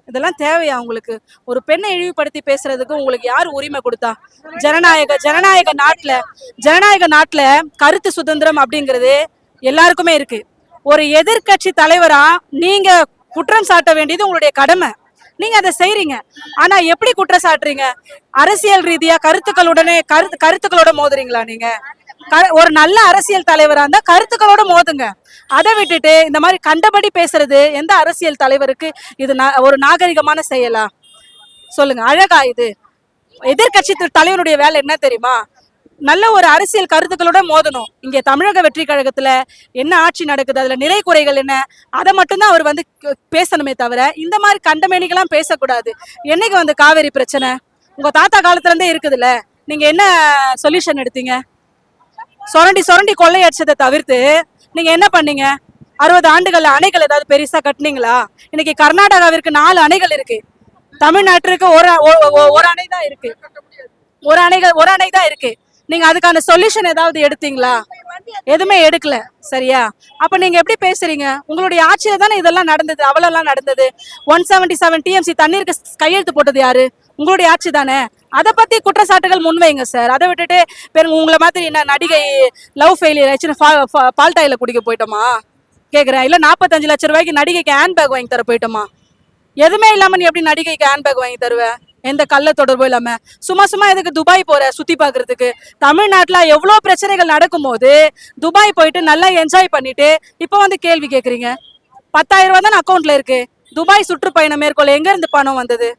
இதெல்லாம் தேவையா உங்களுக்கு? ஒரு பெண்ணை இழிவுபடுத்தி பேசுறதுக்கு உங்களுக்கு யார் உரிமை கொடுத்தா? ஜனநாயக நாட்டுல கருத்து சுதந்திரம் அப்படிங்கிறது எல்லாருக்குமே இருக்கு. ஒரு எதிர்கட்சி தலைவரா நீங்க குற்றம் சாட்ட வேண்டியது உங்களுடைய கடமை. நீங்க அதை செய்றீங்க. ஆனா எப்படி குற்றம் சாட்டுறீங்க? அரசியல் ரீதியா கருத்துக்களோட மோதுறீங்களா நீங்க? ஒரு நல்ல அரசியல் தலைவரா இருந்தா கருத்துக்களோட மோதுங்க. அதை விட்டுட்டு இந்த மாதிரி கண்டபடி பேசுறது எந்த அரசியல் தலைவருக்கு இது ஒரு நாகரிகமான செயலா? சொல்லுங்க. அழகா இது? எதிர்கட்சி தலைவருடைய வேலை என்ன தெரியுமா? நல்ல ஒரு அரசியல் கருத்துக்களோட மோதணும். இங்க தமிழக வெற்றி கழகத்துல என்ன ஆட்சி நடக்குது, அதுல நிறை குறைகள் என்ன, அதை மட்டும்தான் அவர் பேசணுமே தவிர இந்த மாதிரி கண்டமேனிக்கெல்லாம் பேசக்கூடாது. என்னைக்கு காவேரி பிரச்சனை உங்க தாத்தா காலத்துல இருந்தே இருக்குதுல்ல, நீங்க என்ன சொல்யூஷன் எடுத்தீங்க? சொரண்டி கொள்ளையடிச்சதை தவிர்த்து நீங்க என்ன பண்ணீங்க? 60 ஆண்டுகள்ல அணைகள் ஏதாவது பெருசா கட்டினீங்களா? இன்னைக்கு கர்நாடகாவிற்கு 4 அணைகள் இருக்கு. தமிழ்நாட்டிற்கு ஒரு அணை தான் இருக்கு. ஒரு அணை தான் இருக்கு. நீங்க அதுக்கான சொல்யூஷன் ஏதாவது எடுத்தீங்களா? எதுவுமே எடுக்கல. சரியா? அப்ப நீங்க எப்படி பேசுறீங்க? உங்களுடைய ஆட்சியில தானே இதெல்லாம் நடந்தது, அவலெல்லாம் நடந்தது. 177 டிஎம்சி தண்ணீருக்கு கையெழுத்து போட்டது யாரு? உங்களுடைய ஆட்சி தானே. அதை பத்தி குற்றச்சாட்டுகள் முன்வைங்க சார். அதை விட்டுட்டு உங்களை மாதிரி என்ன நடிகை லவ் ஃபெயிலியர் ஆச்சுன்னு பால்டாயில குடிக்க போயிட்டோமா கேக்குறேன். இல்ல 45 லட்சம் ரூபாய்க்கு நடிகைக்கு ஹேண்ட் பேக் வாங்கி தர போயிட்டோமா? எதுவுமே இல்லாம நீ எப்படி நடிகைக்கு ஹேண்ட் பேக் வாங்கி தருவ? எந்த கள்ள தொடர்பும் இல்லாம சும்மா எதுக்கு துபாய் போற சுத்தி பாக்குறதுக்கு? தமிழ்நாட்டுல எவ்வளவு பிரச்சனைகள் நடக்கும் போது துபாய் போயிட்டு நல்லா என்ஜாய் பண்ணிட்டு இப்ப கேள்வி கேக்குறீங்க. 10,000 ரூபாய் தான் அக்கௌண்ட்ல இருக்கு. துபாய் சுற்றுப்பயணம் மேற்கொள்ள எங்க இருந்து பணம் வந்தது?